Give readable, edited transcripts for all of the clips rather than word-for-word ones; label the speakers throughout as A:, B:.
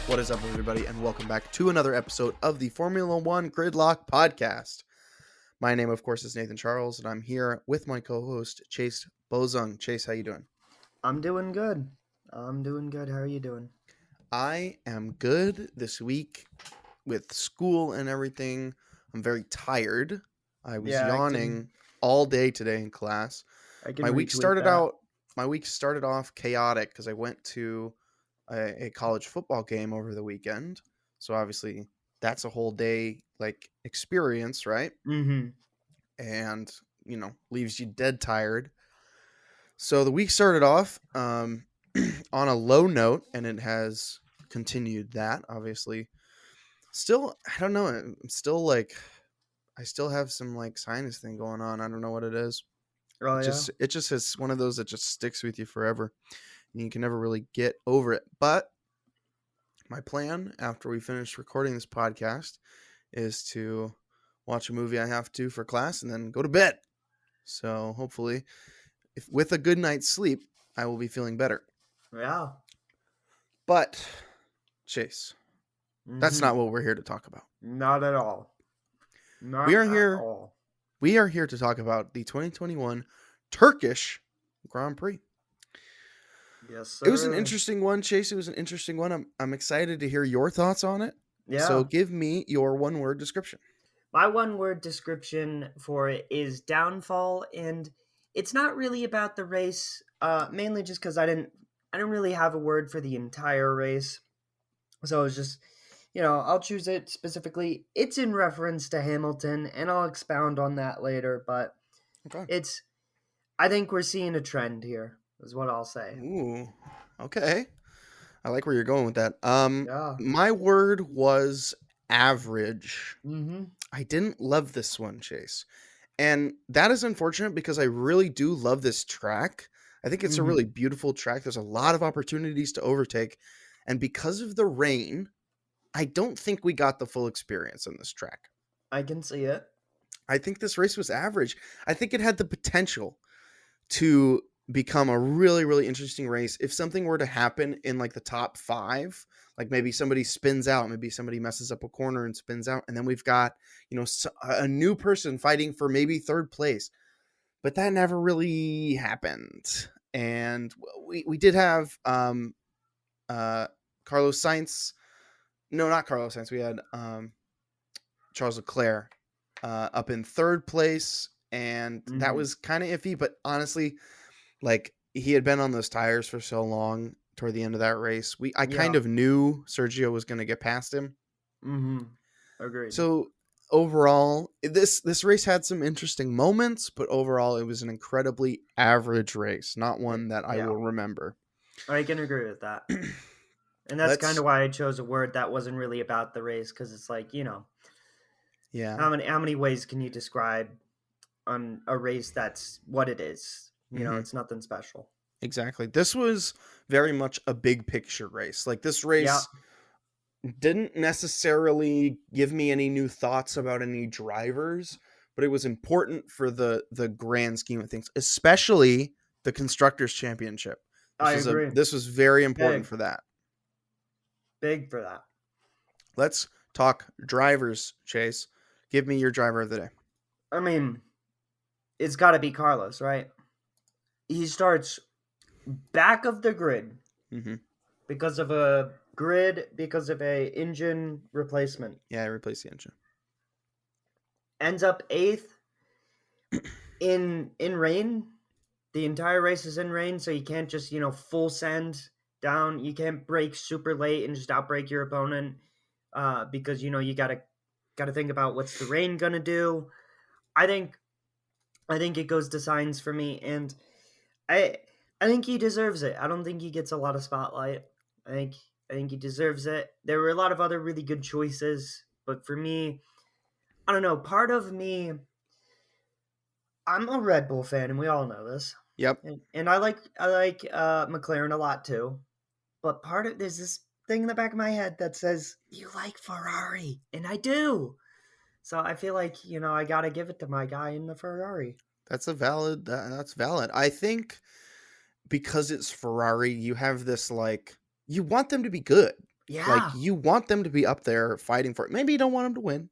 A: What is up, everybody, and welcome back to another episode of the Formula One Gridlock podcast. My name, of course, is Nathan Charles, and I'm here with my co-host, Chase Bozung. Chase, how you doing?
B: I'm doing good. How are you doing?
A: I am good this week with school and everything. I'm very tired. I was
B: Yeah,
A: yawning all day today in class.
B: I can
A: My week
B: retweet
A: started
B: that.
A: out. My week started off chaotic because I went to a college football game over the weekend. So obviously that's a whole day like experience, right?
B: Mm-hmm.
A: And leaves you dead tired. So the week started off on a low note, and it has continued that. Obviously, still I don't know. I'm still like I still have some like sinus thing going on. I don't know what it is.
B: Oh
A: It
B: yeah.
A: just is one of those that just sticks with you forever, and you can never really get over it. But my plan after we finish recording this podcast is to watch a movie I have to for class and then go to bed. So hopefully, if with a good night's sleep, I will be feeling better.
B: Yeah.
A: But Chase, that's
B: Mm-hmm.
A: not what we're here to talk about.
B: Not at all.
A: We
B: Not
A: are
B: at
A: here.
B: all.
A: We are here to talk about the 2021 Turkish Grand Prix.
B: Yes,
A: It was an
B: sir.
A: interesting one, Chase. It was an interesting one. I'm excited to hear your thoughts on it. So
B: Yeah.
A: give me your one-word description.
B: My one-word description for it is downfall, and it's not really about the race. Mainly just because I didn't really have a word for the entire race. So it was just, I'll choose it specifically. It's in reference to Hamilton, and I'll expound on that later. But
A: Okay.
B: I think we're seeing a trend here, is what I'll say.
A: Ooh. Okay. I like where you're going with that.
B: Yeah.
A: My word was average.
B: Mm-hmm.
A: I didn't love this one, Chase. And that is unfortunate because I really do love this track. I think it's a
B: Mm-hmm.
A: really beautiful track. There's a lot of opportunities to overtake. And because of the rain, I don't think we got the full experience on this track.
B: I can see it.
A: I think this race was average. I think it had the potential to become a really, really interesting race if something were to happen in like the top five. Like maybe somebody spins out, maybe somebody messes up a corner and spins out, and then we've got a new person fighting for maybe third place. But that never really happened, and we did have Carlos Sainz. No, not Carlos Sainz. We had Charles Leclerc up in third place, and that
B: Mm-hmm.
A: was kind of iffy. But honestly, like he had been on those tires for so long toward the end of that race, I kind
B: Yeah.
A: of knew Sergio was going to get past him.
B: Mm-hmm. Agreed.
A: So overall, this race had some interesting moments, but overall, it was an incredibly average race, not one that I
B: Yeah.
A: will remember.
B: I can agree with that. And that's kind
A: Let's
B: of why I chose a word that wasn't really about the race, because it's like,
A: yeah.
B: how many ways can you describe on a race that's what it is?
A: Hmm.
B: It's nothing special.
A: Exactly. This was very much a big picture race. Like this
B: Yeah.
A: race didn't necessarily give me any new thoughts about any drivers, but it was important for the grand scheme of things, especially the constructors championship.
B: I agree.
A: This was very important
B: Big.
A: for that.
B: Big for that.
A: Let's talk drivers, Chase. Give me your driver of the day.
B: I mean, it's got to be Carlos, right? He starts back of the grid
A: Mm-hmm.
B: because of a engine replacement.
A: Yeah, I replaced the engine.
B: Ends up eighth in rain. The entire race is in rain, so you can't just full send down. You can't brake super late and just outbrake your opponent because you gotta think about what's the rain gonna do. I think it goes to Sainz for me, and I I think he deserves it. I don't think he gets a lot of spotlight. I think I think he deserves it. There were a lot of other really good choices, but for me, I don't know. Part of me, I'm a Red Bull fan, and we all know this.
A: Yep.
B: And I like McLaren a lot too. But there's this thing in the back of my head that says you like Ferrari, and I do. So I feel like I gotta give it to my guy in the Ferrari.
A: That's valid. I think because it's Ferrari, you have this like you want them to be good.
B: Yeah.
A: Like, you want them to be up there fighting for it. Maybe you don't want them to win.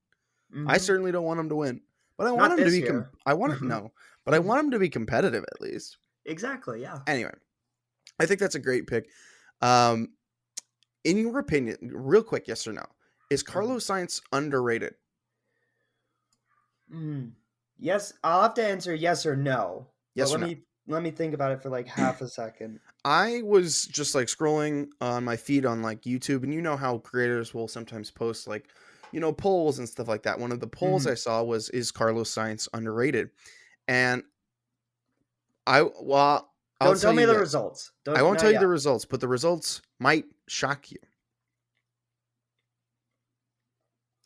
A: I
B: Hmm.
A: certainly don't want them to win, but I want
B: Not
A: them to
B: this
A: be.
B: year.
A: I want it no, but I want them to be competitive at least.
B: Exactly. Yeah.
A: Anyway, I think that's a great pick. Um, in your opinion, real quick, yes or no, is Carlos Sainz underrated?
B: Mm. Yes, I'll have to answer yes or no. But
A: Yes or no?
B: let me think about it for like half a second.
A: I was just like scrolling on my feed on like YouTube, and you know how creators will sometimes post like, polls and stuff like that. One of the polls I
B: Mhm.
A: saw was, is Carlos Sainz underrated? And I'll
B: Don't
A: tell
B: tell me
A: you
B: the
A: this.
B: results.
A: I
B: Don't
A: won't
B: not
A: tell you the
B: yet.
A: results, but the results might shock you.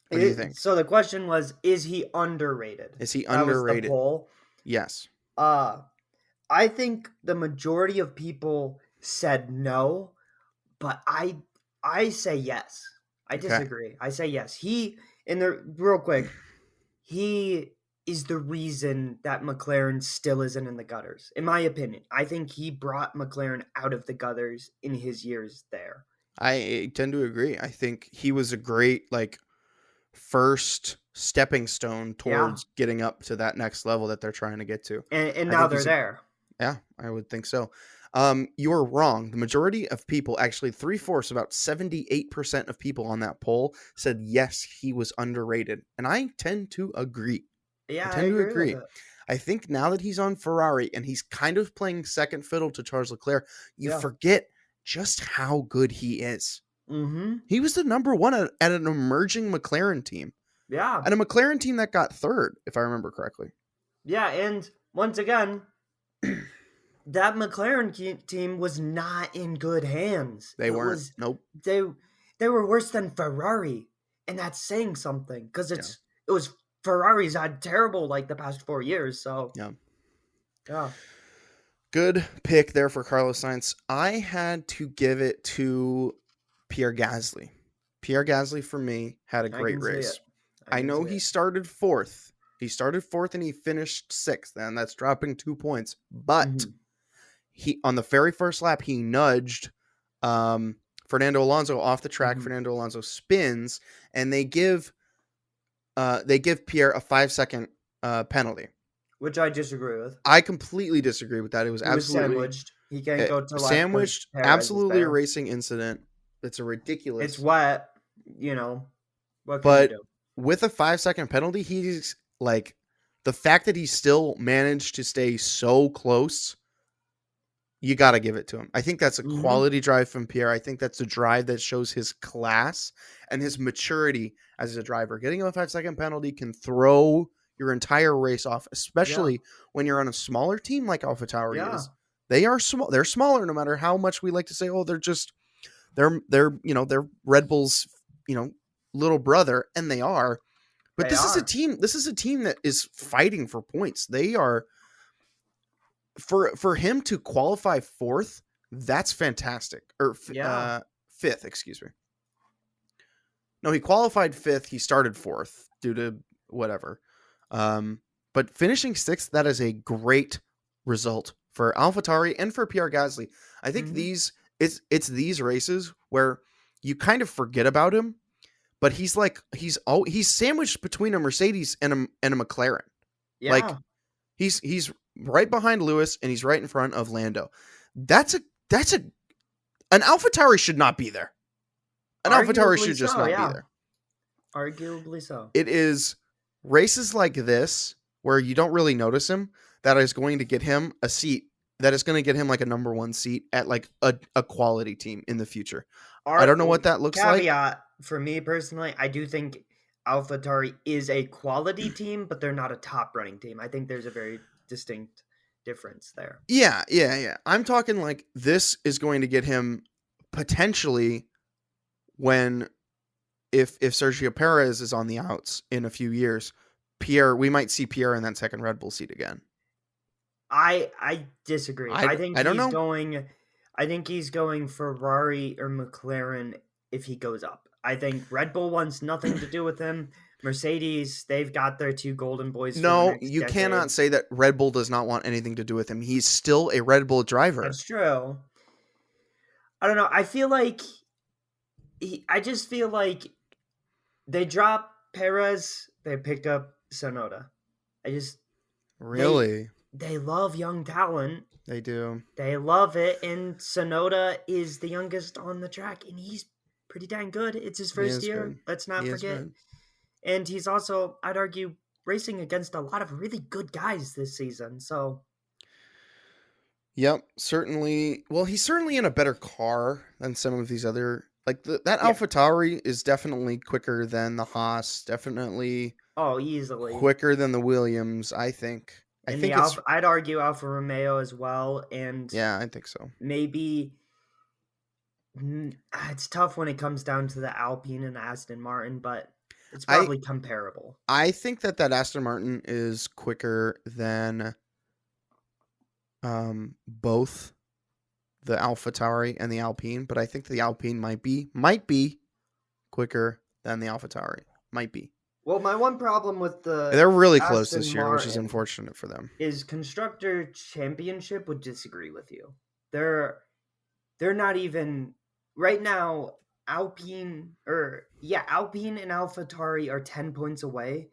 A: What do you think?
B: So the question was, is he underrated?
A: Is he
B: That was the
A: underrated?
B: poll.
A: Yes.
B: Uh I think the majority of people said no, but I say yes. I
A: Okay.
B: disagree. I say yes. He in the real quick, he is the reason that McLaren still isn't in the gutters. In my opinion, I think he brought McLaren out of the gutters in his years there.
A: I tend to agree. I think he was a great like first stepping stone
B: Yeah.
A: towards getting up to that next level that they're trying to get to.
B: And
A: I
B: now
A: think
B: they're
A: he's a
B: there.
A: Yeah, I would think so. You're wrong. The majority of people, actually three-fourths, about 78% of people on that poll said yes, he was underrated. And I tend to agree. I
B: Yeah, I
A: tend to
B: agree with
A: agree.
B: it.
A: I think now that he's on Ferrari and he's kind of playing second fiddle to Charles Leclerc, you
B: Yeah.
A: forget just how good he is.
B: Mm-hmm.
A: He was the number one at an emerging McLaren team,
B: Yeah.
A: and a McLaren team that got third, if I remember correctly.
B: Yeah, and once again, that McLaren team was not in good hands.
A: They
B: It
A: weren't.
B: was
A: Nope.
B: they they were worse than Ferrari, and that's saying something because
A: Yeah.
B: it was Ferrari's had terrible like the past 4 years. So
A: Yeah.
B: yeah,
A: Good pick there for Carlos Sainz. I had to give it to Pierre Gasly. Pierre Gasly for me had a
B: I
A: great
B: can see it.
A: race.
B: I
A: I
B: can
A: know
B: see
A: he
B: it.
A: started fourth. He started fourth and he finished sixth, and that's dropping 2 points. But
B: Hmm.
A: he on the very first lap he nudged Fernando Alonso off the track.
B: Hmm.
A: Fernando Alonso spins, and they give Pierre a 5 second penalty.
B: Which I disagree with.
A: I completely disagree with that. It was
B: He was
A: absolutely
B: sandwiched. He can't go to left because
A: sandwiched,
B: Perez is
A: absolutely a
B: there.
A: racing incident. It's a
B: It's
A: ridiculous.
B: wet. You know what can you
A: But
B: do?
A: with a 5 second penalty, he's like the fact that he still managed to stay so close. You got to give it to him. I think that's a
B: Hmm.
A: quality drive from Pierre. I think that's a drive that shows his class and his maturity as a driver. Getting him a 5 second penalty can throw your entire race off,
B: Yeah.
A: especially when you're on a smaller team like AlphaTauri
B: Yeah.
A: is. They are small. They're smaller, no matter how much we like to say, oh, they're Red Bull's little brother, and they are. But
B: They
A: this is a
B: are.
A: team. This is a team that is fighting for points. They are for him to qualify fourth. That's fantastic. Or
B: Yeah.
A: fifth, excuse me. No, he qualified fifth. He started fourth due to whatever. But finishing sixth, that is a great result for AlphaTauri and for Pierre Gasly. I think
B: Hmm.
A: it's these races where you kind of forget about him, but he's sandwiched between a Mercedes and a McLaren. Like
B: Yeah.
A: he's right behind Lewis and he's right in front of Lando. That's an AlphaTauri should not be there. An AlphaTauri
B: Arguably
A: should just
B: so.
A: not be
B: Yeah.
A: there.
B: Arguably so.
A: It is races like this where you don't really notice him that is going to get him a seat, that is going to get him like a number one seat at like a quality team in the future. I don't
B: Our
A: know what that looks like.
B: caveat for me personally, I do think AlphaTauri is a quality team, but they're not a top running team. I think there's a very distinct difference there.
A: Yeah. I'm talking like this is going to get him potentially when if Sergio Perez is on the outs in a few years, we might see Pierre in that second Red Bull seat again.
B: I disagree.
A: I don't know.
B: I think he's going Ferrari or McLaren if he goes up. I think Red Bull wants nothing to do with him. Mercedes, they've got their two golden boys for the
A: No,
B: next
A: you
B: decade.
A: cannot say that Red Bull does not want anything to do with him. He's still a Red Bull driver.
B: That's true. I don't know. I feel like I just feel like they drop Perez, they pick up Sonoda. I just they
A: Really?
B: they love young talent.
A: They do.
B: They love it, and Sonoda is the youngest on the track, and he's pretty dang good. It's his
A: He
B: first
A: is
B: year.
A: good.
B: Let's
A: He
B: not
A: is
B: forget.
A: good.
B: And he's also, I'd argue, racing against a lot of really good guys this season. So,
A: Yep, certainly. Well, he's certainly in a better car than some of these other. Like that
B: yeah.
A: AlphaTauri is definitely quicker than the Haas. Definitely
B: Oh, easily.
A: quicker than the Williams. I think. I
B: And the
A: think it's.
B: Alpha, I'd argue Alfa Romeo as well. And
A: Yeah, I think so.
B: maybe it's tough when it comes down to the Alpine and Aston Martin, but it's
A: I
B: probably comparable.
A: I think that Aston Martin is quicker than both the AlphaTauri and the Alpine, but I think the Alpine might be quicker than the AlphaTauri. Might be.
B: Well, my one problem with the
A: They're really close
B: Aston
A: this year, which is
B: Martin
A: unfortunate for them.
B: is constructor championship would disagree with you. They're not even right now. Alpine and AlphaTauri are 10 points away.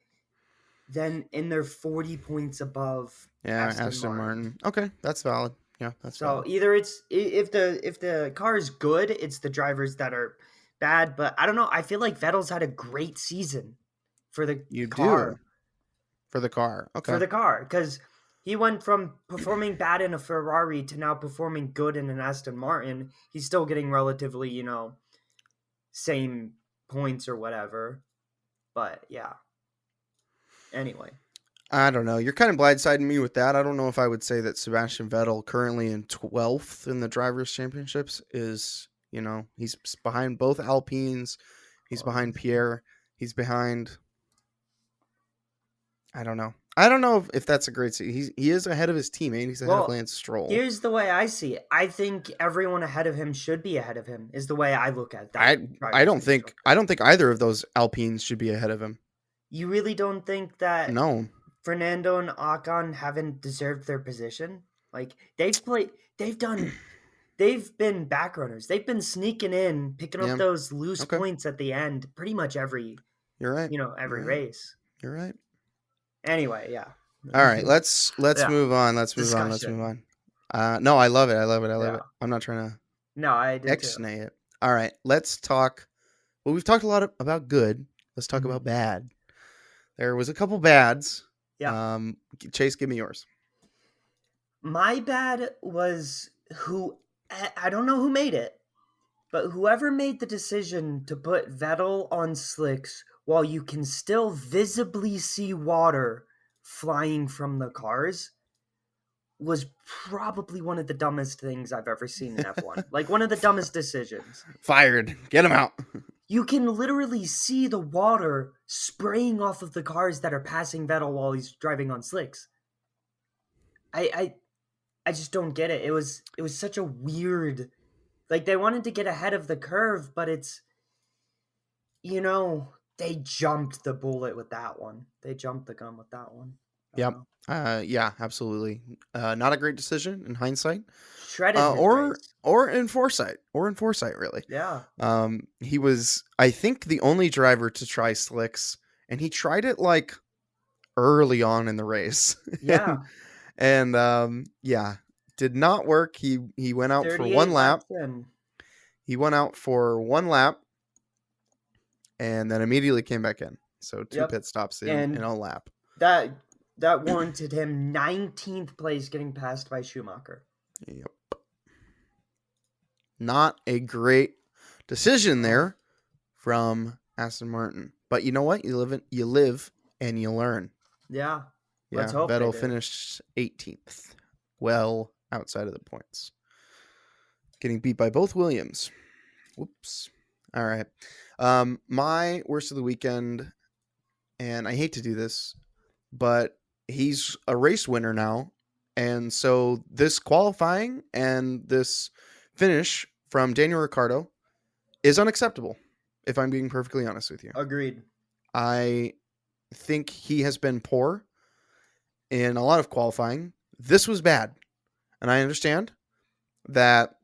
B: Then and they're 40 points above
A: Yeah,
B: Aston
A: Aston
B: Martin.
A: Martin. Okay, that's valid. Yeah, that's
B: So
A: valid.
B: either it's if the car is good, it's the drivers that are bad. But I don't know. I feel like Vettel's had a great season for the
A: You do
B: car
A: for the car.
B: for
A: Okay.
B: the car because he went from performing bad in a Ferrari to now performing good in an Aston Martin. He's still getting relatively, same points or whatever. But yeah. Anyway.
A: I don't know. You're kind of blindsiding me with that. I don't know if I would say that Sebastian Vettel, currently in 12th in the drivers' championships, is, he's behind both Alpines. He's behind Pierre. He's behind. I don't know. I don't know if that's a great. He is ahead of his teammate. He's ahead of
B: Well,
A: Lance Stroll.
B: here's the way I see it. I think everyone ahead of him should be ahead of him. Is the way I look at that.
A: I don't think either of those Alpines should be ahead of him.
B: You really don't think that
A: No.
B: Fernando and Ocon haven't deserved their position? Like they've been back runners. They've been sneaking in, picking up
A: Yeah.
B: those loose
A: Okay.
B: points at the end, pretty much every
A: You're right.
B: every
A: You're right.
B: race.
A: You're right.
B: Anyway, yeah.
A: All right, let's
B: Yeah.
A: move on. Let's move on. Let's move on. No, I love it. I love it. I love
B: Yeah.
A: it. I'm not trying to
B: No, I did too.
A: X-nay it. All right, let's talk. Well, we've talked a lot about good. Let's talk
B: Mhm.
A: about bad. There was a couple bads.
B: Yeah.
A: Chase, give me yours.
B: My bad was I don't know who made it, but whoever made the decision to put Vettel on slicks while you can still visibly see water flying from the cars was probably one of the dumbest things I've ever seen in F1. Like one of the dumbest decisions.
A: Fired. Get him out.
B: You can literally see the water spraying off of the cars that are passing Vettel while he's driving on slicks. I just don't get it. It was such a weird, like they wanted to get ahead of the curve, but it's they jumped the bullet with that one. They jumped the gun with that one.
A: Yep. Yeah, absolutely. Not a great decision in hindsight.
B: Shredded his
A: or
B: race.
A: or in foresight. Really.
B: Yeah.
A: He was, I think, the only driver to try slicks, and he tried it like early on in the race.
B: Yeah.
A: and yeah, did not work. He went out for
B: 38
A: one lap.
B: laps in.
A: He went out for one lap and then immediately came back in. So two pit stops in a lap.
B: That warranted him 19th place, getting passed by Schumacher.
A: Yep. Not a great decision there from Aston Martin. But you know what? You live and you learn.
B: Yeah.
A: Yeah.
B: Let's hope
A: Vettel finished 18th. Well outside of the points. Getting beat by both Williams. Whoops. All right. My worst of the weekend, and I hate to do this, but he's a race winner now. And so this qualifying and this finish from Daniel Ricciardo is unacceptable, if I'm being perfectly honest with you.
B: Agreed.
A: I think he has been poor in a lot of qualifying. This was bad. And I understand that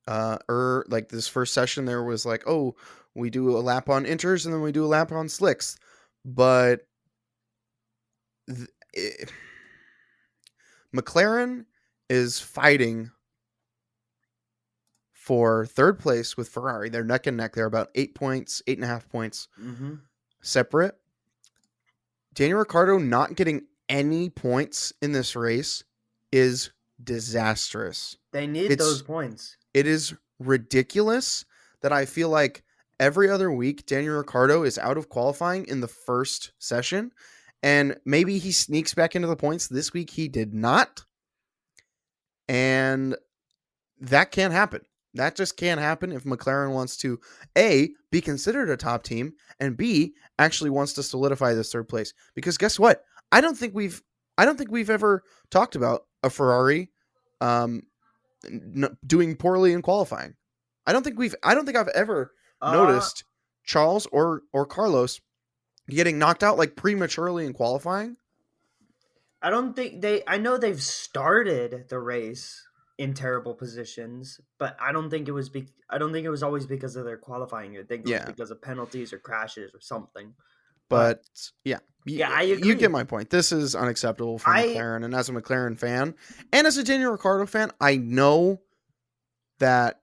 A: Like this first session, there was like, oh, we do a lap on inters and then we do a lap on slicks, but th- it, McLaren is fighting for third place with Ferrari. They're neck and neck. They're about 8 points, 8.5 points separate. Daniel Ricciardo not getting any points in this race is disastrous.
B: They need those points.
A: It is ridiculous that I feel like every other week Daniel Ricciardo is out of qualifying in the first session, and maybe he sneaks back into the points. This week he did not, and that can't happen. That just can't happen if McLaren wants to A, be considered a top team, and B, actually wants to solidify this third place. Because guess what? I don't think we've ever talked about a Ferrari doing poorly in qualifying. I don't think I've ever noticed Charles or Carlos getting knocked out like prematurely in qualifying.
B: I don't think I know they've started the race in terrible positions, but I don't think it was always because of their qualifying. I think it was because of penalties or crashes or something.
A: But yeah,
B: I agree.
A: You get my point. This is unacceptable for McLaren, and as a McLaren fan and as a Daniel Ricciardo fan, I know that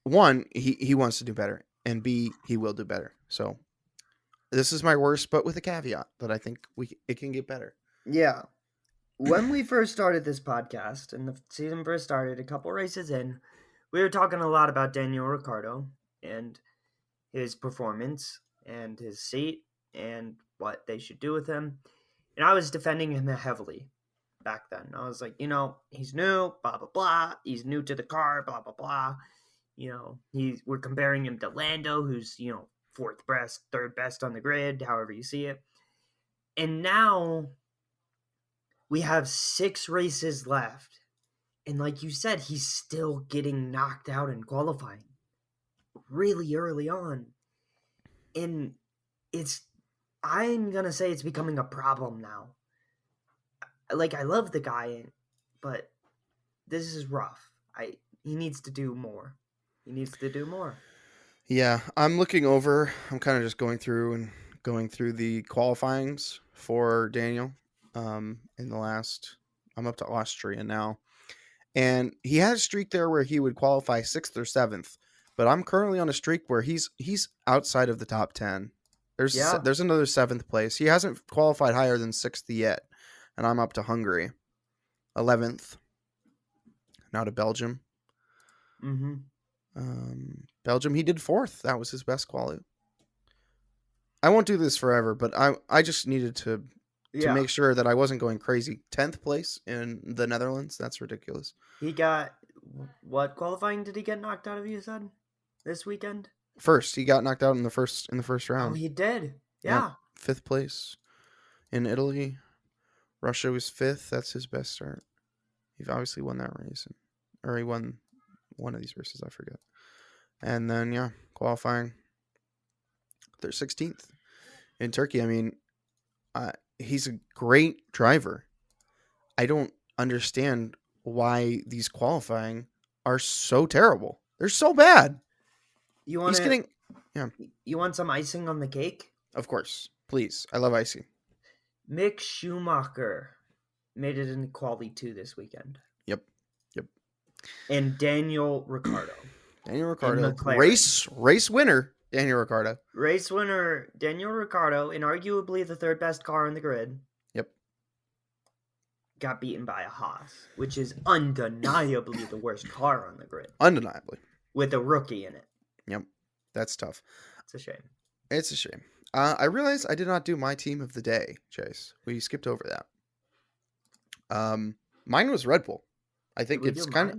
A: one, he wants to do better, and B, he will do better. So this is my worst, but with a caveat that I think it can get better.
B: Yeah. When we first started this podcast and the season first started, a couple races in, we were talking a lot about Daniel Ricciardo and his performance and his seat and what they should do with him. And I was defending him heavily back then. I was like, he's new, blah, blah, blah. He's new to the car, blah, blah, blah. We're comparing him to Lando, who's, fourth best, third best on the grid, however you see it. And now we have 6 races left. And like you said, he's still getting knocked out in qualifying really early on. And I'm going to say it's becoming a problem now. Like, I love the guy, but this is rough. He needs to do more.
A: Yeah, I'm looking over. I'm kind of just going through the qualifyings for Daniel. In the last, I'm up to Austria now, and he had a streak there where he would qualify 6th or 7th. But I'm currently on a streak where he's outside of the top 10. There's another 7th place. He hasn't qualified higher than 6th yet, and I'm up to Hungary, 11th. Now to Belgium. Belgium, he did 4th. That was his best quality. I won't do this forever, but I just needed to make sure that I wasn't going crazy. 10th place in the Netherlands. That's ridiculous.
B: He got what qualifying did he get knocked out of? You said this weekend.
A: First, he got knocked out in the first round.
B: Oh, he did. Yeah.
A: 5th place in Italy. Russia was 5th. That's his best start. He obviously won that race, or he won one of these races. I forget. And then qualifying. They're 16th in Turkey. I mean, he's a great driver. I don't understand why these qualifying are so terrible. They're so bad.
B: You want some icing on the cake?
A: Of course. Please. I love icing.
B: Mick Schumacher made it in quali 2 this weekend.
A: Yep.
B: And Daniel Ricciardo.
A: Race winner. Daniel Ricciardo.
B: Race winner, Daniel Ricciardo, and arguably the third best car on the grid.
A: Yep.
B: Got beaten by a Haas, which is undeniably the worst car on the grid.
A: Undeniably.
B: With a rookie in it.
A: Yep. That's tough.
B: It's a shame.
A: I realized I did not do my team of the day, Chase. We skipped over that. Mine was Red Bull. I think it's kind of...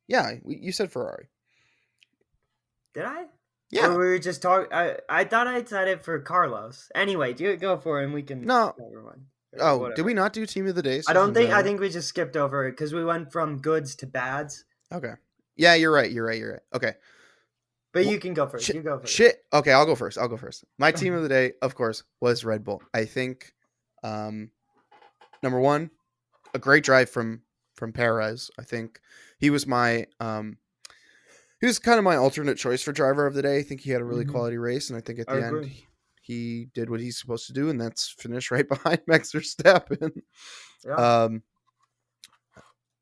A: Yeah, you said Ferrari.
B: Did I?
A: Yeah.
B: Or we were just talking... I thought I said it for Carlos. Anyway, go for it and we can...
A: No. Oh, did we not do team of the day?
B: I think we just skipped over it because we went from goods to bads.
A: Okay. Yeah, you're right. Okay.
B: But you can go first.
A: Okay, I'll go first. My team of the day, of course, was Red Bull. I think, number one, a great drive from Perez. I think he was my he was kind of my alternate choice for driver of the day. I think he had a really
B: Hmm.
A: quality race, and I think at
B: I
A: the end
B: agree.
A: he did what he's supposed to do, and that's finish right behind Max Verstappen.
B: Yeah,
A: Um,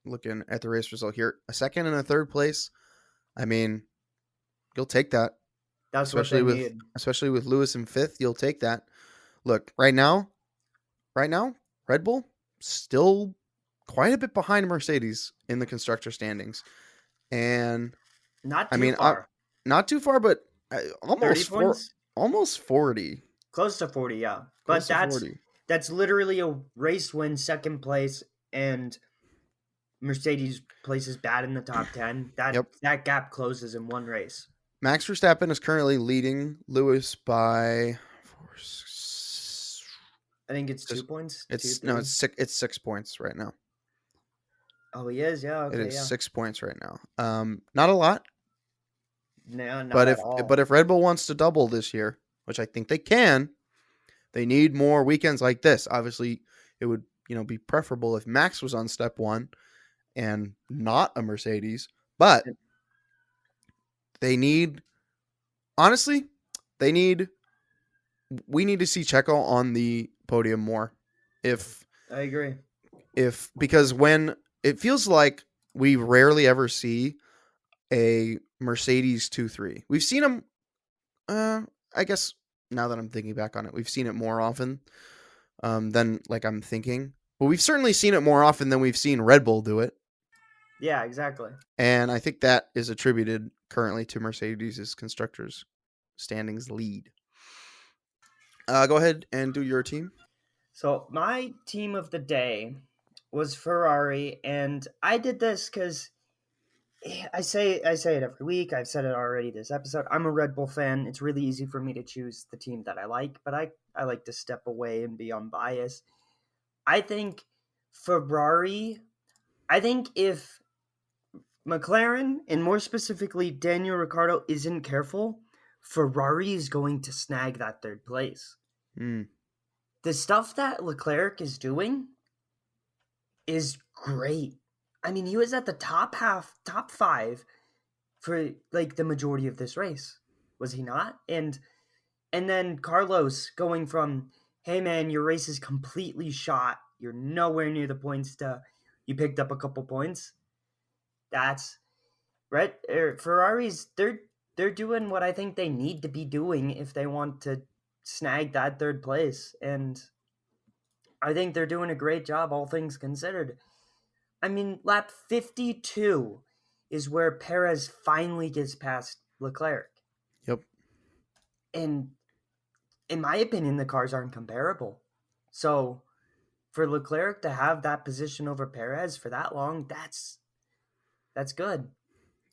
A: looking at the race result here, a second and a third place. I mean, you'll take that,
B: that's what they need.
A: especially with Lewis in fifth. You'll take that. Look, right now, Red Bull still quite a bit behind Mercedes in the constructor standings, and
B: Not
A: I
B: too
A: mean,
B: far.
A: not too far, but
B: 30 points?
A: almost 40,
B: Close to 40, yeah.
A: close
B: But
A: to 40.
B: that's literally a race win, second place, and Mercedes places bad in the top 10.
A: Yep.
B: That gap closes in one race.
A: Max Verstappen is currently leading Lewis by
B: I think it's
A: just
B: 2 points, two,
A: it's no,
B: three.
A: it's 6 points right now.
B: Oh, he is. Yeah.
A: It
B: Okay.
A: is
B: Yeah.
A: 6 points right now. Not a lot,
B: No, not
A: but
B: at all.
A: if Red Bull wants to double this year, which I think they can, they need more weekends like this. Obviously, it would be preferable if Max was on step one and not a Mercedes, but they need honestly they need we need to see Checo on the podium more.
B: I agree.
A: If because when it feels like we rarely ever see a Mercedes 2-3. We've seen them I guess now that I'm thinking back on it, we've seen it more often than like I'm thinking. But we've certainly seen it more often than we've seen Red Bull do it.
B: Yeah, exactly.
A: And I think that is attributed currently to Mercedes' constructors standings lead. Go ahead and do your team.
B: So my team of the day was Ferrari, and I did this because I say it every week. I've said it already this episode. I'm a Red Bull fan. It's really easy for me to choose the team that I like, but I like to step away and be unbiased. I think Ferrari. I think if McLaren, and more specifically Daniel Ricciardo, isn't careful, Ferrari is going to snag that third place.
A: Mm,
B: The stuff that Leclerc is doing is great. I mean, he was at the top five for like the majority of this race, was he not? And then Carlos going from, "Hey man, your race is completely shot. You're nowhere near the points to you picked up a couple points." That's right. Ferraris, they're doing what I think they need to be doing if they want to snag that third place, and I think they're doing a great job, all things considered. I mean, lap 52 is where Perez finally gets past Leclerc.
A: yep.
B: And in my opinion, the cars aren't comparable. So for Leclerc to have that position over Perez for that long, that's good.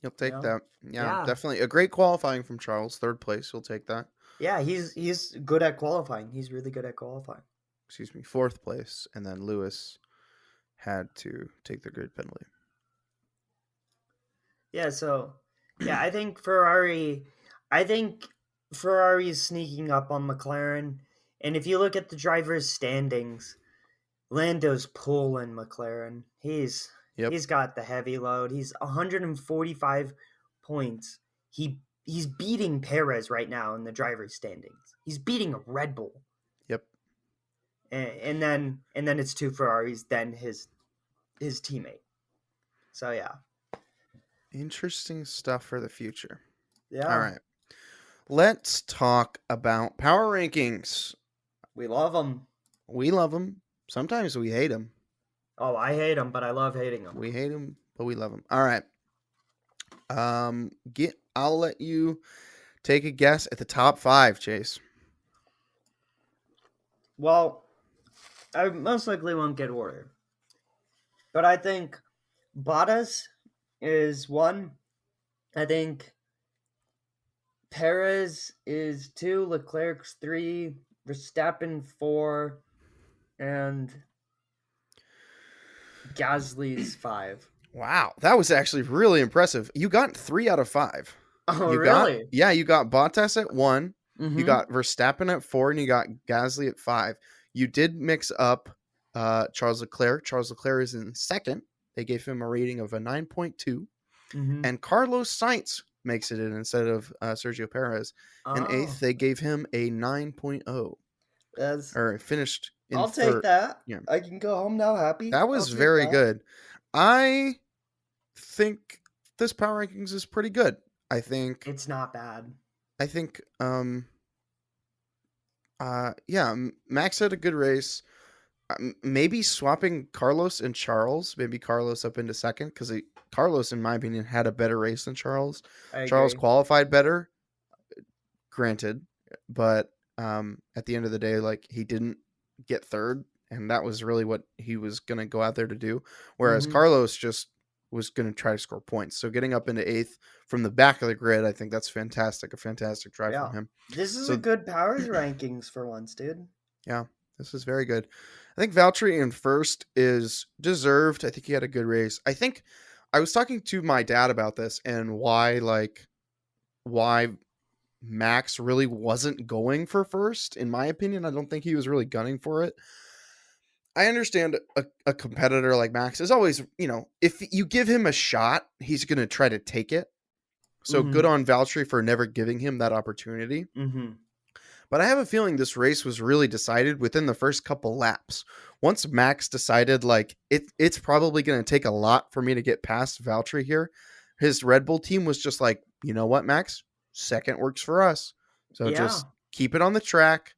A: You'll
B: You
A: take
B: know?
A: that. Yeah,
B: Yeah.
A: definitely a great qualifying from Charles. Third place. You'll take that.
B: Yeah, he's good at qualifying. He's really good at qualifying.
A: Excuse me. Fourth place. And then Lewis had to take the grid penalty.
B: Yeah, so yeah, I think Ferrari is sneaking up on McLaren. And if you look at the drivers' standings, Lando's pulling McLaren.
A: Yep.
B: He's got the heavy load. He's 145 points. He's beating Perez right now in the drivers' standings. He's beating a Red Bull.
A: Yep.
B: And then it's two Ferraris, then his teammate. So yeah.
A: Interesting stuff for the future. All
B: Yeah.
A: right. Let's talk about power rankings.
B: We love them.
A: We love them. Sometimes we hate them.
B: Oh, I hate them, but I love hating them.
A: We hate them, but we love them. All right. I'll let you take a guess at the top 5, Chase.
B: Well, I most likely won't get order. But I think Bottas is 1. I think Perez is 2, Leclerc's 3, Verstappen 4, and Gasly's 5.
A: Wow, that was actually really impressive. You got 3 out of 5.
B: Oh,
A: You
B: really?
A: got Bottas at 1, you
B: Mm-hmm.
A: got Verstappen at 4, and you got Gasly at 5. You did mix up Charles Leclerc. Charles Leclerc is in second. They gave him a rating of a 9.2.
B: Mm-hmm.
A: And Carlos Sainz makes it in instead of Sergio Perez. In
B: Oh,
A: eighth, they gave him a 9.0,
B: that's.
A: or finished in
B: I'll take
A: third.
B: that.
A: Yeah,
B: I can go home now happy.
A: that
B: I'll
A: was
B: take
A: very
B: that.
A: good. I think this power rankings is pretty good. I think.
B: It's not bad.
A: I think. Yeah. Max had a good race. Maybe swapping Carlos and Charles. Maybe Carlos up into second because Carlos, in my opinion, had a better race than Charles.
B: I
A: Charles
B: agree.
A: qualified better, granted, but at the end of the day, like, he didn't get third, and that was really what he was gonna go out there to do. Whereas
B: Hmm.
A: Carlos just was gonna try to score points. So getting up into eighth from the back of the grid, I think that's fantastic. A fantastic drive from
B: Yeah.
A: him.
B: This is a
A: So
B: good powers rankings for once, dude.
A: yeah, this is very good. I think Valtteri in first is deserved. I think he had a good race. I think I was talking to my dad about this and why Max really wasn't going for first. In my opinion, I don't think he was really gunning for it. I understand a competitor like Max is always, if you give him a shot, he's going to try to take it. So good
B: Hmm.
A: on Valtteri for never giving him that opportunity.
B: Hmm.
A: But I have a feeling this race was really decided within the first couple laps. Once Max decided, like, it's probably going to take a lot for me to get past Valtteri here, his Red Bull team was just like, you know what, Max? Second works for us. So
B: Yeah.
A: just keep it on the track.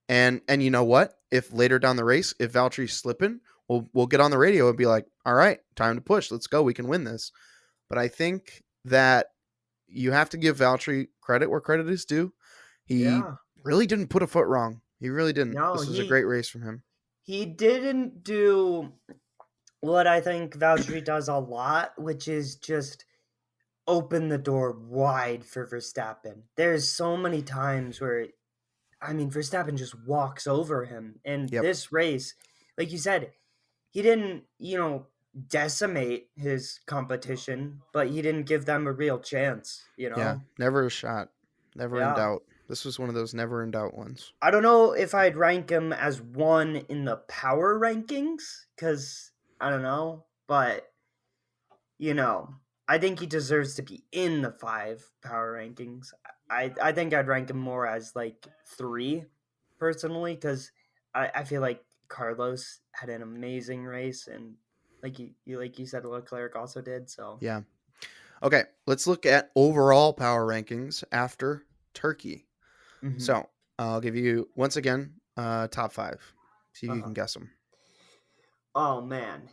A: And you know what? If later down the race, if Valtteri's slipping, we'll get on the radio and be like, all right, time to push. Let's go. We can win this. But I think that you have to give Valtteri credit where credit is due. He
B: Yeah.
A: really didn't put a foot wrong. He really didn't.
B: No,
A: This was a great race from him.
B: he didn't do what I think Valtteri does a lot, which is just open the door wide for Verstappen. There's so many times where, I mean, Verstappen just walks over him. And
A: Yep.
B: this race, like you said, he didn't, decimate his competition, but he didn't give them a real chance,
A: Yeah. Never a shot. Never in
B: Yeah.
A: doubt. This was one of those never in doubt ones.
B: I don't know if I'd rank him as one in the power rankings, because I don't know, but you know, I think he deserves to be in the 5 power rankings. I think I'd rank him more as like 3 personally, because I feel like Carlos had an amazing race, and like you said, Leclerc also did. So
A: Yeah. Okay. Let's look at overall power rankings after Turkey.
B: hmm.
A: So I'll give you, once again, top 5. See if you
B: Uh-huh.
A: can guess them.
B: Oh man,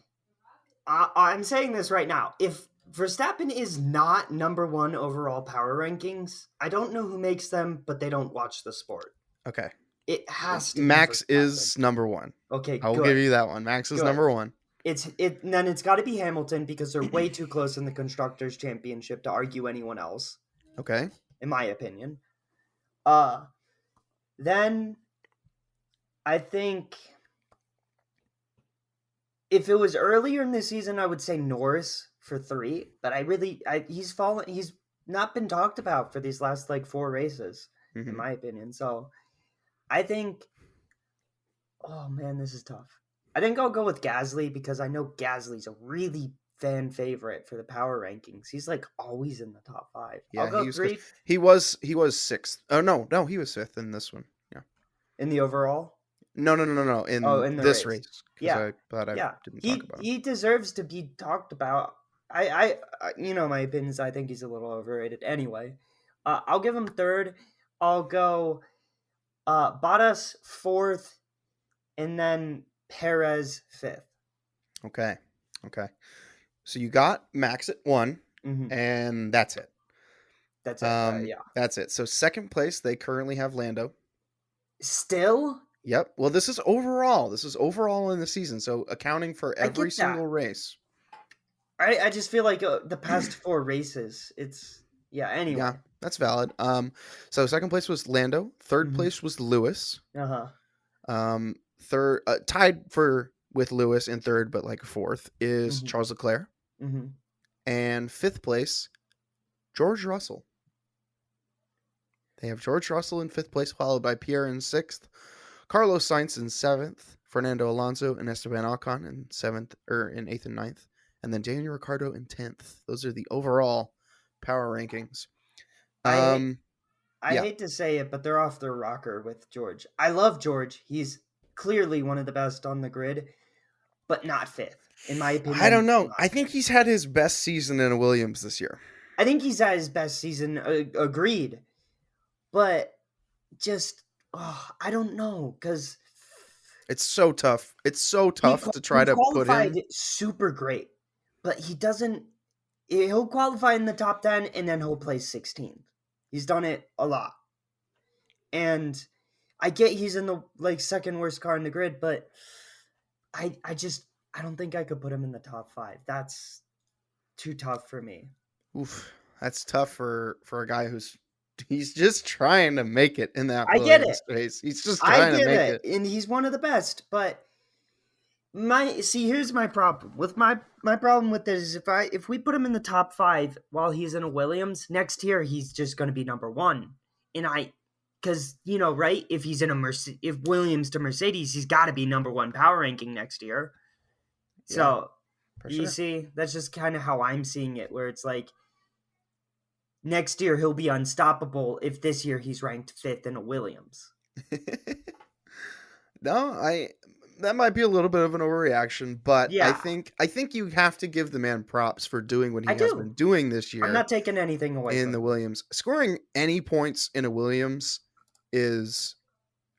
B: I'm saying this right now. If Verstappen is not number 1 overall power rankings, I don't know who makes them, but they don't watch the sport.
A: Okay.
B: It has to be
A: Max
B: Verstappen.
A: is number 1.
B: Okay,
A: I will give
B: good,
A: you that one. Max is
B: good.
A: number 1.
B: And then it's got to be Hamilton because they're way too close in the constructors' championship to argue anyone else,
A: Okay.
B: in my opinion. Uh, then I think if it was earlier in the season, I would say Norris for 3. But he's fallen. He's not been talked about for these last like 4 races, in
A: Mm-hmm.
B: my opinion. So I think. Oh man, this is tough. I think I'll go with Gasly because I know Gasly's a really fan favorite for the power rankings. He's like always in the top 5. I'll
A: Yeah,
B: go
A: he was good.
B: 3
A: He was 6th. Oh no, he was 5th in this one. Yeah.
B: in the overall.
A: No.
B: Oh,
A: In
B: in the
A: this
B: race.
A: race, because
B: Yeah,
A: I thought I
B: yeah.
A: didn't talk
B: He
A: about him.
B: he deserves to be talked about. My opinions. I think he's a little overrated. Anyway, I'll give him 3rd. I'll go Bottas 4th, and then Perez 5th.
A: Okay. Okay. So you got Max at 1,
B: Mm-hmm.
A: and that's it.
B: That's it. Yeah.
A: That's it. So second place, they currently have Lando.
B: Still,
A: Yep. Well, this is overall. This is overall in the season. So accounting for
B: I
A: every
B: get that.
A: single race.
B: I just feel like the past 4 races, it's yeah.
A: Yeah,
B: Anyway.
A: that's valid. So second place was Lando. Third
B: Mm-hmm.
A: place was Lewis.
B: Uh huh.
A: Third, tied for with Lewis in third, but like fourth is
B: Mm-hmm.
A: Charles Leclerc,
B: Mm-hmm.
A: and fifth place George Russell. They have George Russell in fifth place, followed by Pierre in sixth, Carlos Sainz in seventh, Fernando Alonso and Esteban Ocon in eighth and ninth, and then Daniel Ricciardo in 10th. Those are the overall power rankings.
B: I I
A: Yeah,
B: hate to say it, but they're off their rocker with George. I love George. He's clearly one of the best on the grid, but not fifth. In my
A: I don't
B: opinion,
A: know.
B: not
A: I think
B: fifth.
A: he's had his best season in a Williams this year.
B: I think he's at his best season, agreed. But just, I don't know, because
A: It's so tough. It's so tough to
B: he
A: try to put
B: qualified
A: him.
B: super great, but he doesn't. He'll qualify in the top 10 and then he'll place 16th. He's done it a lot. And I get he's in the like second worst car in the grid, but I just I don't think I could put him in the top 5. That's too tough for me.
A: Oof, that's tough for a guy he's just trying to make it in that
B: I get it.
A: Williams race. He's just
B: I
A: trying to
B: get
A: make
B: it.
A: it.
B: And he's one of the best, but here's my problem. With my problem with this is if we put him in the top 5 while he's in a Williams, next year he's just going to be number 1. And cuz right, if he's in if Williams to Mercedes, he's got to be number 1 power ranking next year.
A: Yeah,
B: So,
A: for
B: you
A: sure.
B: see, that's just kind of how I'm seeing it, where it's like next year he'll be unstoppable if this year he's ranked 5th in a Williams.
A: No, that might be a little bit of an overreaction, but I
B: Yeah,
A: think you have to give the man props for doing what
B: I
A: he has
B: do.
A: been doing this
B: I'm
A: year
B: not taking anything away
A: in
B: from
A: the
B: him.
A: Williams. Scoring any points in a Williams is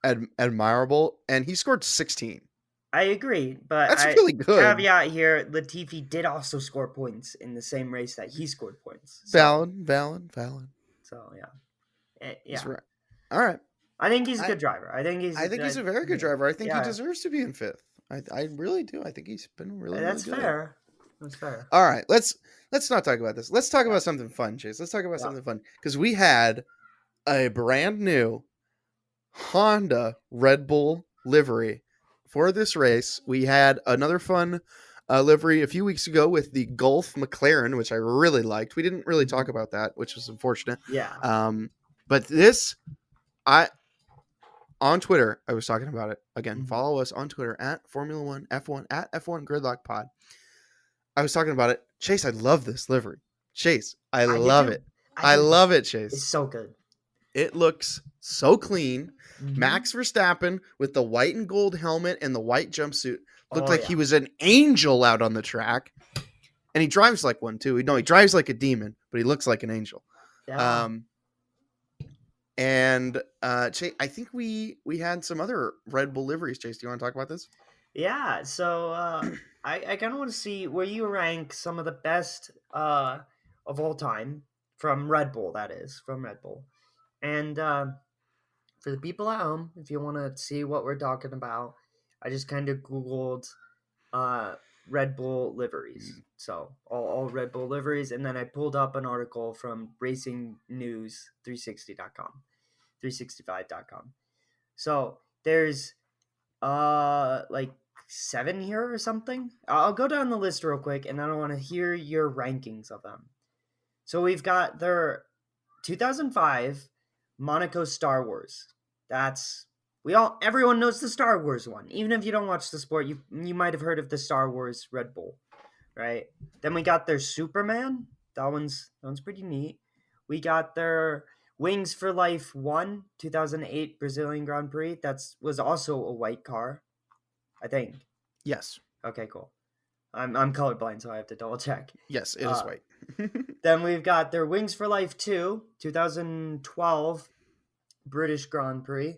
A: admirable, and he scored 16.
B: I agree, but
A: That's
B: I
A: really good.
B: caveat here: Latifi did also score points in the same race that he scored points.
A: Valid.
B: So yeah,
A: He's
B: yeah.
A: right. All right.
B: I think he's a
A: I
B: good driver. I think he's.
A: I think he's a very good driver. I think he
B: Yeah,
A: deserves to be in fifth. I really do. I think he's been really
B: that's
A: good.
B: fair. That's fair.
A: All right, let's not talk about this. Let's talk
B: Yeah,
A: about something fun, Chase. Let's talk about
B: yeah.
A: something fun because we had a brand new Honda Red Bull livery for this race. We had another fun livery a few weeks ago with the Gulf McLaren, which I really liked. We didn't really talk
B: Mhm.
A: about that, which was unfortunate.
B: Yeah.
A: But this, I on Twitter, I was talking about it again.
B: Mhm.
A: Follow us on Twitter at Formula One F1 at F1 Gridlock Pod. I was talking about it. Chase, I love this livery. Chase, I
B: I do
A: love
B: too.
A: it.
B: I
A: I
B: do too.
A: love it,
B: It's
A: Chase.
B: so good.
A: It looks so clean.
B: Hmm.
A: Max Verstappen with the white and gold helmet and the white jumpsuit looked
B: Oh
A: like he
B: yeah.
A: was an angel out on the track. And he drives like one too. No, he drives like a demon, but he looks like an angel.
B: Yeah.
A: Um, and Chase, I think we had some other Red Bull liveries. Chase, do you want to talk about this?
B: Yeah. So I kind of want to see where you rank some of the best of all time from Red Bull. That is from Red Bull. And for the people at home, if you want to see what we're talking about, I just kind of Googled uh, Red Bull liveries. So all Red Bull liveries. And then I pulled up an article from Racing News 360.com, 365.com. So there's like 7 here or something. I'll go down the list real quick and then I want to hear your rankings of them. So we've got their 2005 Monaco Star Wars. That's everyone knows the Star Wars one. Even if you don't watch the sport, you might have heard of the Star Wars Red Bull, right? Then we got their Superman. That one's pretty neat. We got their Wings for Life 1 2008 Brazilian Grand Prix. Was also a white car, I think.
A: Yes.
B: Okay, cool. I'm colorblind, so I have to double check.
A: Yes, it is
B: Uh,
A: white.
B: then we've got their Wings for Life 2 2012 British Grand Prix.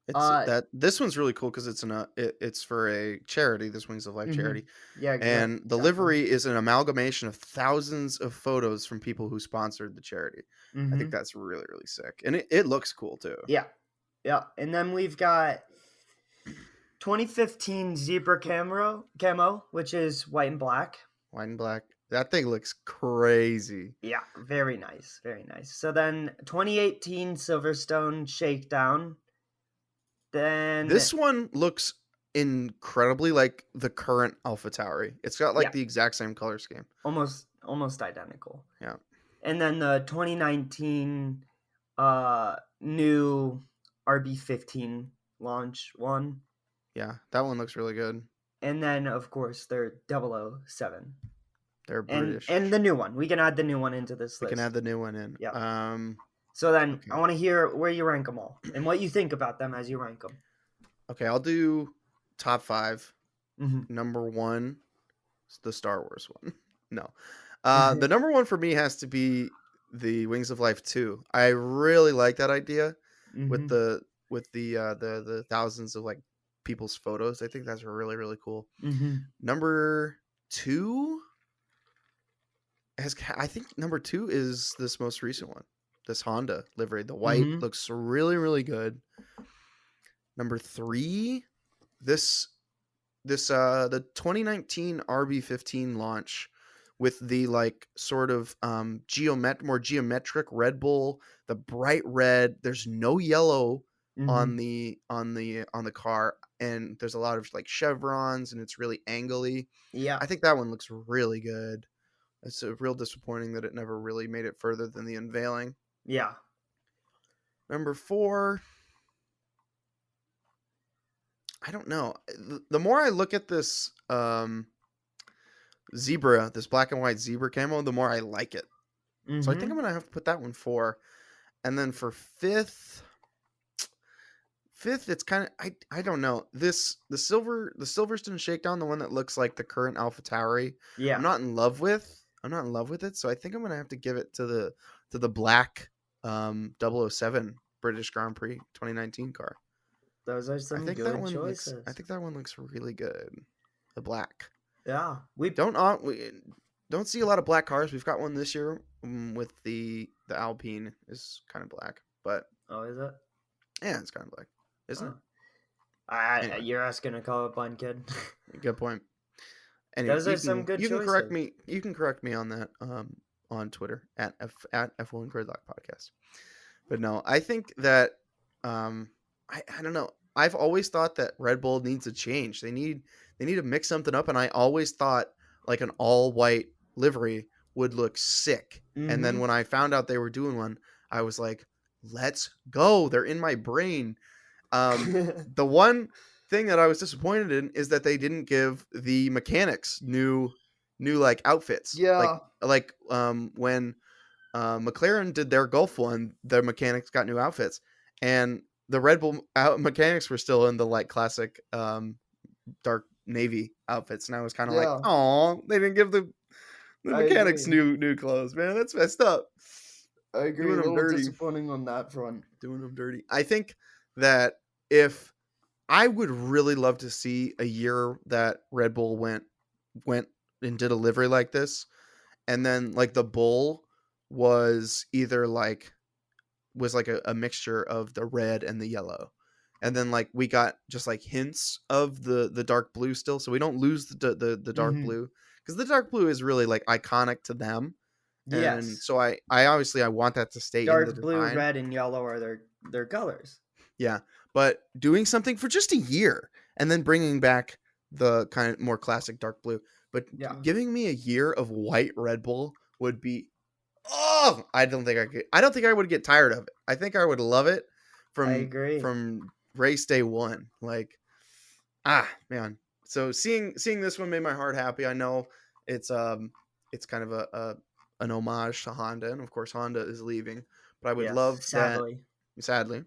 A: It's that this one's really cool because it's for a charity, this Wings of Life
B: Mhm.
A: charity,
B: Yeah,
A: and the
B: exactly.
A: livery is an amalgamation of thousands of photos from people who sponsored the charity. I think
B: Mhm.
A: that's really sick, and it looks cool too.
B: Yeah. Yeah, and then we've got 2015 Zebra camo, which is white and black.
A: White and black. That thing looks crazy.
B: Yeah, very nice, very nice. So then 2018 Silverstone Shakedown. Then
A: This one looks incredibly like the current AlphaTauri. It's got like
B: yeah,
A: the exact same color scheme.
B: almost identical.
A: Yeah,
B: And then the 2019 new RB15 launch one.
A: yeah, that one looks really good.
B: And then of course their 007.
A: They're
B: and
A: British.
B: the new one. We can add the new one into this
A: We
B: list.
A: can add the new one in.
B: Yeah. So then
A: Okay.
B: I want to hear where you rank them all and what you think about them as you rank them.
A: Okay, I'll do top 5.
B: Mm-hmm.
A: Number 1 is the Star Wars one. No. The number 1 for me has to be the Wings of Life 2. I really like that idea with
B: Mm-hmm.
A: the thousands of like people's photos. I think that's really, really cool.
B: Mm-hmm.
A: Number 2 I think number 2 is this most recent one. This Honda livery. The white
B: Mm-hmm.
A: looks really, really good. Number 3, this the 2019 RB15 launch with the like sort of more geometric Red Bull, the bright red. There's no yellow
B: Mm-hmm.
A: on the car, and there's a lot of like chevrons, and it's really angly.
B: Yeah.
A: I think that one looks really good. It's a real disappointing that it never really made it further than the unveiling.
B: Yeah.
A: Number 4, I don't know. The more I look at this zebra, this black and white zebra camo, the more I like it. So I think
B: Mm-hmm.
A: I'm gonna have to put that one 4. And then for fifth, it's kind of I don't know. The Silverstone Shakedown, the one that looks like the current AlphaTauri, I'm
B: Yeah.
A: not in love with. I'm not in love with it, so I think I'm gonna have to give it to the black 007 British Grand Prix 2019 car.
B: Those are
A: I
B: some
A: think that
B: good
A: one looks. I
B: choices.
A: think that one looks really good. The black.
B: Yeah. We
A: We don't see a lot of black cars. We've got one this year with the Alpine is kind of black, but
B: Oh, is it?
A: yeah, it's kind of black, isn't
B: Oh.
A: it? Anyway,
B: You're asking a colorblind kid.
A: good point. Anyway,
B: Those are some good
A: you can correct
B: choices.
A: me. You can correct me on that on Twitter at F1 Gridlock Podcast. But no, I think that I don't know. I've always thought that Red Bull needs a change. They need to mix something up, and I always thought like an all white livery would look sick. And then
B: Mm-hmm.
A: when I found out they were doing one, I was like, let's go. They're in my brain. The one thing that I was disappointed in is that they didn't give the mechanics new like outfits.
B: Yeah.
A: When McLaren did their Gulf one, their mechanics got new outfits, and the Red Bull mechanics were still in the like classic dark navy outfits, and I was kind of like,
B: Yeah.
A: oh, they didn't give the
B: I
A: mechanics
B: agree.
A: new clothes, man. That's messed up.
B: I agree.
A: Doing
B: A
A: them
B: little
A: dirty.
B: disappointing on that front.
A: Doing them dirty. I think that if I would really love to see a year that Red Bull went and did a livery like this, and then like the Bull was either like a mixture of the red and the yellow, and then like we got just like hints of the dark blue still, so we don't lose the dark
B: Mm-hmm.
A: blue, because the dark blue is really like iconic to them, and
B: Yes.
A: so I obviously I want that to stay in the
B: Dark blue,
A: design.
B: red, and yellow are their colors.
A: Yeah, but doing something for just a year and then bringing back the kind of more classic dark blue, but
B: Yeah.
A: giving me a year of white Red Bull would be, oh, I don't think I could. I don't think I would get tired of it. I think I would love it
B: I
A: from
B: agree.
A: race day one. Like, man. So seeing this one made my heart happy. I know it's kind of an homage to Honda, and of course Honda is leaving, but I would
B: Yes.
A: love that,
B: Sadly.
A: sadly.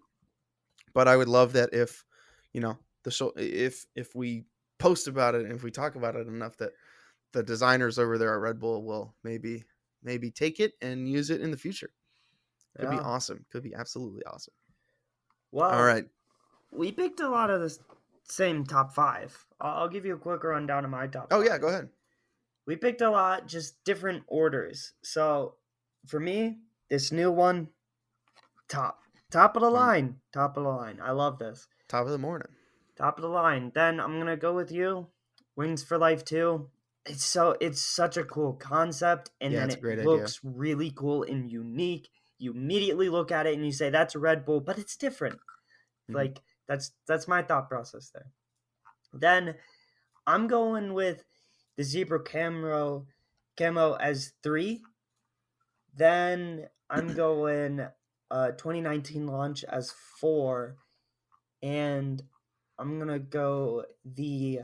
A: But I would love that if, the show, if we post about it and if we talk about it enough, that the designers over there at Red Bull will maybe take it and use it in the future. Could be
B: Yeah.
A: awesome. Could be absolutely awesome. All
B: Well,
A: right.
B: we picked a lot of the same top 5. I'll give you a quick rundown of my top
A: Oh
B: 5.
A: yeah, go ahead.
B: We picked a lot, just different orders. So, for me, this new one, top of the line, top of the line. I love this.
A: Top of the morning.
B: Top of the line. Then I'm gonna go with you, Wings for Life 2. It's such a cool concept, and
A: Yeah,
B: then
A: it's a
B: it
A: great idea.
B: looks really cool and unique. You immediately look at it and you say that's a Red Bull, but it's different.
A: Mhm.
B: Like that's my thought process there. Then I'm going with the zebra camo as 3. Then I'm going 2019 launch as 4, and I'm gonna go the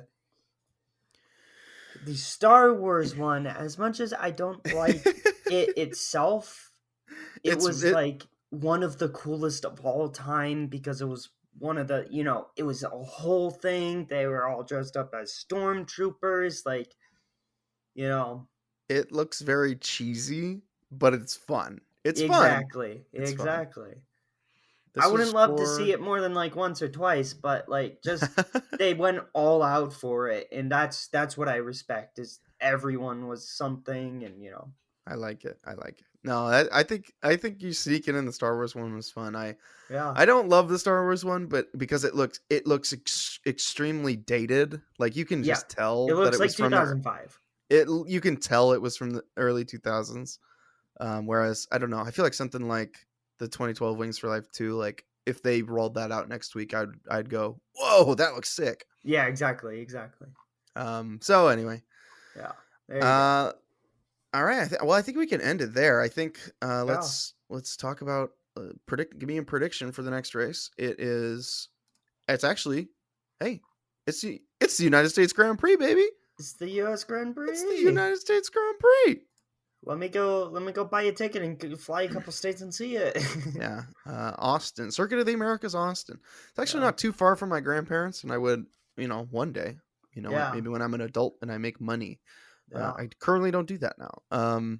B: the Star Wars one, as much as I don't like it itself, it
A: It's
B: was
A: it
B: like one of the coolest of all time because it was one of the, it was a whole thing. They were all dressed up as stormtroopers, like, you know,
A: it looks very cheesy, but it's fun. It's fun.
B: exactly,
A: It's fun.
B: exactly. I
A: This was
B: wouldn't love to see
A: for
B: it more than like once or twice, but like just they went all out for it, and that's what I respect is everyone was something, and
A: I like it. I like it. No, I think you sneaking in the Star Wars one was fun.
B: yeah,
A: I don't love the Star Wars one, but because it looks extremely dated. Like you can
B: yeah.
A: just
B: It
A: tell that
B: looks
A: it
B: like
A: was from the
B: 2005.
A: you can tell it was from the early 2000s. Whereas I don't know, I feel like something like the 2012 Wings for Life 2, like if they rolled that out next week, I'd go, whoa, that looks sick.
B: Yeah, exactly, exactly.
A: So anyway,
B: Yeah, there you go.
A: uh, all right. Well, I think we can end it there. I think
B: Yeah,
A: let's talk about predict. Give me a prediction for the next race. It's actually, hey, it's the United States Grand Prix, baby.
B: it's the U.S. Grand
A: It's the
B: Prix.
A: United States Grand Prix.
B: Let me go buy a ticket and fly a couple states and see it.
A: Yeah, Austin, Circuit of the Americas, Austin. It's actually
B: Yeah,
A: not too far from my grandparents, and I would, one day,
B: yeah,
A: maybe when I'm an adult and I make money.
B: yeah.
A: I currently don't do that now.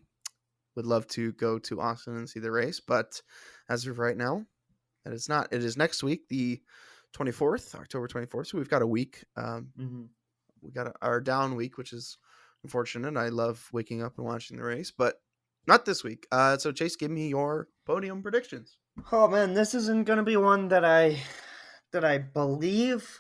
A: Would love to go to Austin and see the race, but as of right now, that is not. It is next week, the 24th, October 24th. So we've got a week.
B: Hmm.
A: We got our down week, which is unfortunate. I love waking up and watching the race, but not this week. So Chase, give me your podium predictions.
B: Oh man, this isn't gonna be one that I believe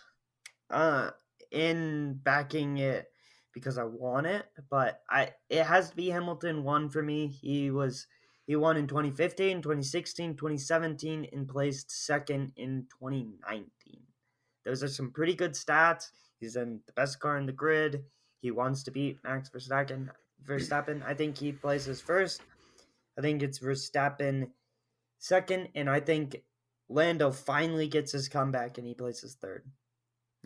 B: uh in backing it because I want it, but it has to be Hamilton won for me. He won in 2015, 2016, 2017, and placed second in 2019. Those are some pretty good stats. He's in the best car in the grid. He wants to beat Max Verstappen. I think he places first. I think it's Verstappen second, and I think Lando finally gets his comeback and he places third.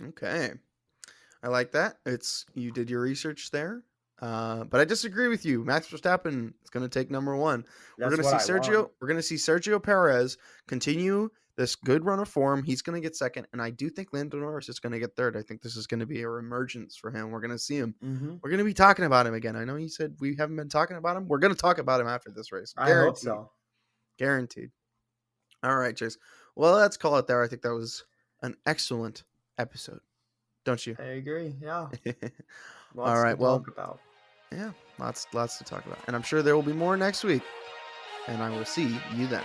A: Okay. I like that. You did your research there. But I disagree with you. Max Verstappen is going to take number one.
B: That's what I want.
A: We're going to see Sergio Perez continue this good run of form. He's going to get second, and I do think Lando Norris is going to get third. I think this is going to be a reemergence for him. We're going to see him.
B: Hmm.
A: We're going to be talking about him again. I know you said we haven't been talking about him. We're going to talk about him after this race,
B: I hope
A: guaranteed.
B: so.
A: Guaranteed. All right, Chase. Well, let's call it there. I think that was an excellent episode. Don't you?
B: I agree. Yeah.
A: All
B: Lots to
A: right. Well,
B: talk about.
A: yeah, lots to talk about. And I'm sure there will be more next week. And I will see you then.